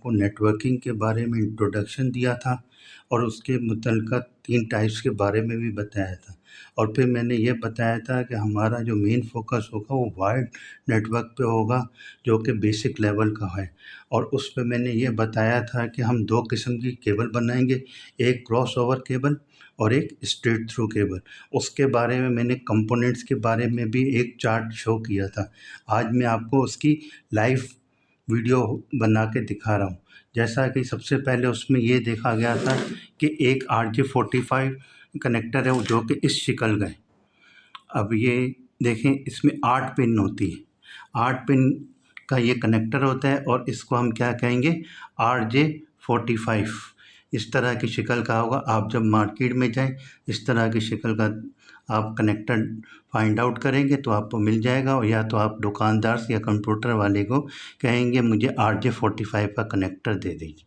आपको नेटवर्किंग के बारे में इंट्रोडक्शन दिया था और उसके मुतल्लिक़ 3 टाइप्स के बारे में भी बताया था। और फिर मैंने ये बताया था कि हमारा जो मेन फोकस होगा वो वायर्ड नेटवर्क पे होगा, जो कि बेसिक लेवल का है। और उस पे मैंने ये बताया था कि हम 2 किस्म की केबल बनाएंगे, एक क्रॉस ओवर केबल और एक स्ट्रेट थ्रू केबल। उसके बारे में मैंने कंपोनेंट्स के बारे में भी एक चार्ट शो किया था। आज मैं आपको उसकी लाइव वीडियो बना के दिखा रहा हूँ। जैसा कि सबसे पहले उसमें ये देखा गया था कि एक RJ45 कनेक्टर है जो कि इस शक्ल का है। अब ये देखें, इसमें 8 पिन होती है, 8 पिन का ये कनेक्टर होता है और इसको हम क्या कहेंगे, RJ45। इस तरह की शक्ल का होगा। आप जब मार्केट में जाएं, इस तरह की शक्ल का आप कनेक्टर फाइंड आउट करेंगे तो आपको मिल जाएगा, और या तो आप दुकानदार से या कंप्यूटर वाले को कहेंगे मुझे RJ45 का कनेक्टर दे दीजिए।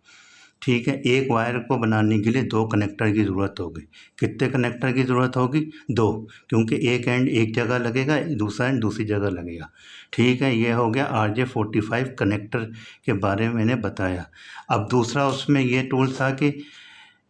ठीक है, एक वायर को बनाने के लिए 2 कनेक्टर की ज़रूरत होगी। कितने कनेक्टर की ज़रूरत होगी? 2, क्योंकि एक एंड एक जगह लगेगा, दूसरा एंड दूसरी जगह लगेगा। ठीक है, ये हो गया RJ45 कनेक्टर के बारे में मैंने बताया। अब दूसरा उसमें ये टूल था कि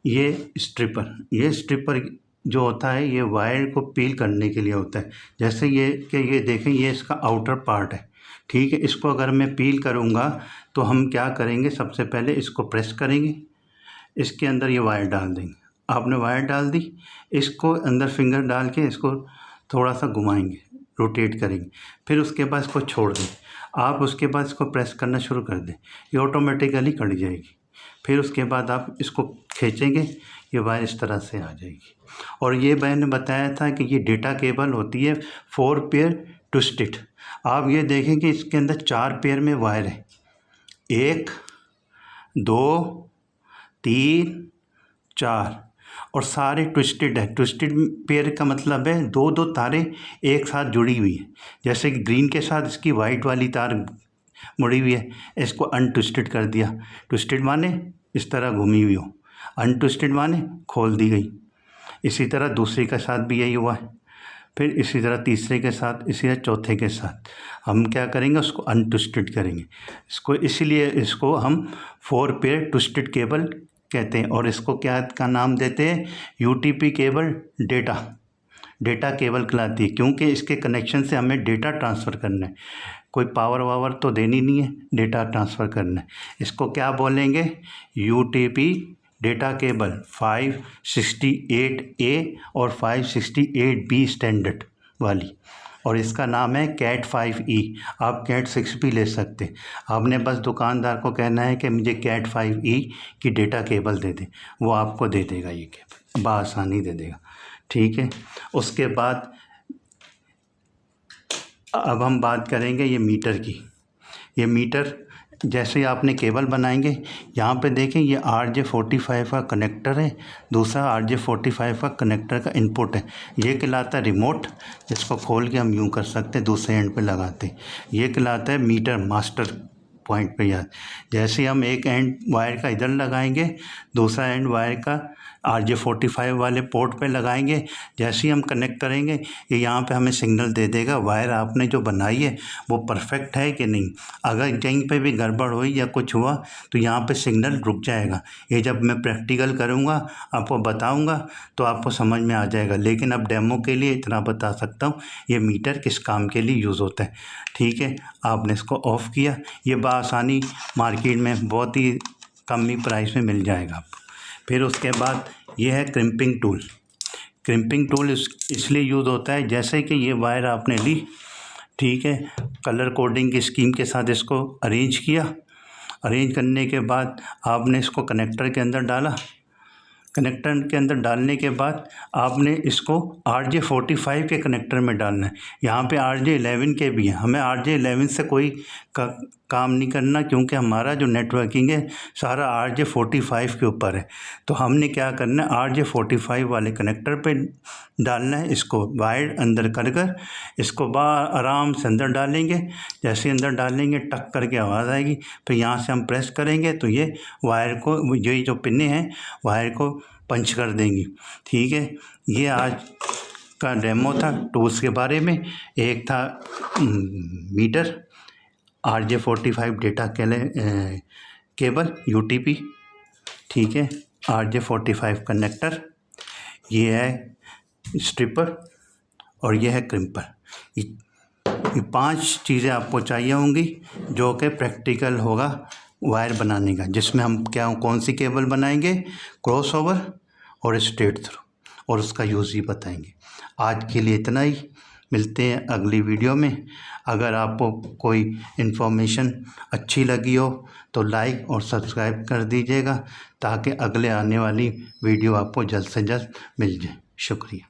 ये स्ट्रिपर जो होता है ये वायर को पील करने के लिए होता है। जैसे ये देखें, ये इसका आउटर पार्ट है। ठीक है, इसको अगर मैं पील करूँगा तो हम क्या करेंगे, सबसे पहले इसको प्रेस करेंगे, इसके अंदर ये वायर डाल देंगे। आपने वायर डाल दी, इसको अंदर फिंगर डाल के इसको थोड़ा सा घुमाएंगे, रोटेट करेंगे, फिर उसके बाद इसको छोड़ दें। आप उसके बाद इसको प्रेस करना शुरू कर दें, ये ऑटोमेटिकली कट जाएगी। फिर उसके बाद आप इसको खींचेंगे, ये वायर इस तरह से आ जाएगी। और ये मैंने बताया था कि ये डेटा केबल होती है 4 पेयर ट्विस्टेड। आप ये देखें कि इसके अंदर 4 पेयर में वायर है, 1 2 3 4, और सारे ट्विस्टेड है। ट्विस्टेड पेयर का मतलब है 2-2 तारें एक साथ जुड़ी हुई है। जैसे कि ग्रीन के साथ इसकी वाइट वाली तार मुड़ी हुई है, इसको अनट्विस्टेड कर दिया। ट्विस्टेड माने इस तरह घूमी हुई हो, अनट्विस्टेड माने खोल दी गई। इसी तरह दूसरे के साथ भी यही हुआ है, फिर इसी तरह तीसरे के साथ, इसी तरह चौथे के साथ हम क्या करेंगे, उसको अनट्विस्टेड करेंगे। इसको इसीलिए इसको हम 4 पेयर ट्विस्टेड केबल कहते हैं। और इसको क्या का नाम देते हैं, UTP केबल डेटा केबल कहलाती है, क्योंकि इसके कनेक्शन से हमें डेटा ट्रांसफ़र करना है। कोई पावर वावर तो देनी नहीं है, डेटा ट्रांसफ़र करना है। इसको क्या बोलेंगे, UTP डेटा केबल 568A और 568B स्टैंडर्ड वाली, और इसका नाम है CAT 5E। आप CAT 6 भी ले सकते हैं। आपने बस दुकानदार को कहना है कि मुझे CAT 5E की डेटा केबल दे दें, वो आपको दे देगा, ये केबल बआसानी दे देगा। ठीक है, उसके बाद अब हम बात करेंगे ये मीटर की। ये मीटर जैसे ही आपने केबल बनाएंगे, यहाँ पे देखें ये RJ45 का कनेक्टर है, दूसरा RJ45 का कनेक्टर का इनपुट है। ये कहलाता है रिमोट, जिसको खोल के हम यूँ कर सकते हैं, दूसरे एंड पे लगाते हैं। ये कहलाता है मीटर मास्टर पॉइंट पे। यार जैसे ही हम एक एंड वायर का इधर लगाएंगे, दूसरा एंड वायर का RJ45 वाले पोर्ट पे लगाएंगे, जैसे ही हम कनेक्ट करेंगे ये यहाँ पे हमें सिग्नल दे देगा वायर आपने जो बनाई है वो परफेक्ट है कि नहीं। अगर कहीं पे भी गड़बड़ हुई या कुछ हुआ तो यहाँ पे सिग्नल रुक जाएगा। ये जब मैं प्रैक्टिकल करूँगा, आपको बताऊँगा, तो आपको समझ में आ जाएगा। लेकिन अब डेमो के लिए इतना बता सकता हूँ, ये मीटर किस काम के लिए यूज़ होता है। ठीक है, आपने इसको ऑफ़ किया, ये बआसानी मार्केट में बहुत ही कम ही प्राइस में मिल जाएगा आपको। फिर उसके बाद ये है क्रिम्पिंग टूल। क्रिम्पिंग टूल इसलिए यूज़ होता है, जैसे कि ये वायर आपने ली, ठीक है, कलर कोडिंग की स्कीम के साथ इसको अरेंज किया। अरेंज करने के बाद आपने इसको कनेक्टर के अंदर डाला। कनेक्टर के अंदर डालने के बाद आपने इसको RJ45 के कनेक्टर में डालना है। यहाँ पे RJ11 के भी हैं, हमें RJ11 से कोई काम नहीं करना, क्योंकि हमारा जो नेटवर्किंग है सारा RJ45 के ऊपर है। तो हमने क्या करना है, RJ45 वाले कनेक्टर पे डालना है। इसको वायर अंदर कर इसको आराम से अंदर डालेंगे। जैसे अंदर डालेंगे टक करके आवाज़ आएगी, फिर यहाँ से हम प्रेस करेंगे तो ये वायर को, ये जो पिनें हैं वायर को पंच कर देंगी। ठीक है, ये आज का डेमो था टूल्स के बारे में। एक था metre, RJ45 data cable UTP, ठीक है, RJ45 कनेक्टर, ये है स्ट्रिपर और ये है क्रिम्पर। ये 5 चीज़ें आपको चाहिए होंगी जो कि प्रैक्टिकल होगा वायर बनाने का, जिसमें हम कौन सी केबल बनाएंगे, क्रॉस ओवर और स्ट्रेट थ्रू, और उसका यूज़ ही बताएंगे। आज के लिए इतना ही, मिलते हैं अगली वीडियो में। अगर आपको कोई इन्फॉर्मेशन अच्छी लगी हो तो लाइक और सब्सक्राइब कर दीजिएगा, ताकि अगले आने वाली वीडियो आपको जल्द से जल्द मिल जाए। शुक्रिया।